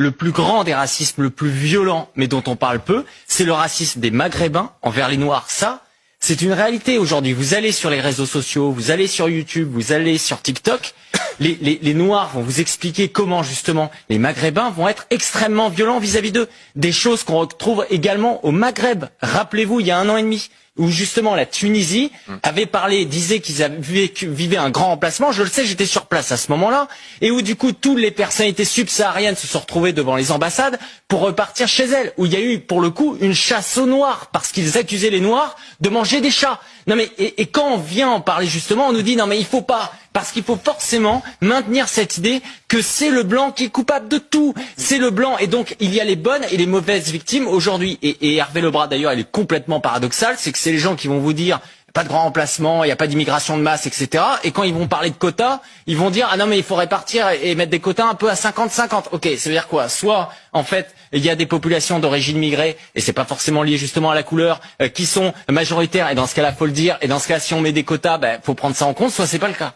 Le plus grand des racismes, le plus violent, mais dont on parle peu, c'est le racisme des Maghrébins envers les Noirs. Ça, c'est une réalité aujourd'hui. Vous allez sur les réseaux sociaux, vous allez sur YouTube, vous allez sur TikTok. Les Noirs vont vous expliquer comment justement les Maghrébins vont être extrêmement violents vis-à-vis d'eux. Des choses qu'on retrouve également au Maghreb. Rappelez-vous, il y a 1 an et demi, où justement la Tunisie avait parlé, disait qu'ils vivaient un grand remplacement. Je le sais, j'étais sur place à ce moment-là, et où du coup toutes les personnalités subsahariennes se sont retrouvées devant les ambassades pour repartir chez elles. Où il y a eu pour le coup une chasse aux Noirs parce qu'ils accusaient les Noirs de manger des chats. Non mais et quand on vient en parler justement, on nous dit non mais il faut pas. Parce qu'il faut forcément maintenir cette idée que c'est le blanc qui est coupable de tout. C'est le blanc. Et donc, il y a les bonnes et les mauvaises victimes aujourd'hui. Et Hervé Lebras, d'ailleurs, il est complètement paradoxal. C'est que c'est les gens qui vont vous dire pas de grand remplacement, il n'y a pas d'immigration de masse, etc. Et quand ils vont parler de quotas, ils vont dire ah non mais il faut répartir et mettre des quotas un peu à 50-50. Ok, ça veut dire quoi? Soit en fait il y a des populations d'origine migrée et c'est pas forcément lié justement à la couleur qui sont majoritaires et dans ce cas-là faut le dire. Et dans ce cas si on met des quotas, faut prendre ça en compte. Soit c'est pas le cas.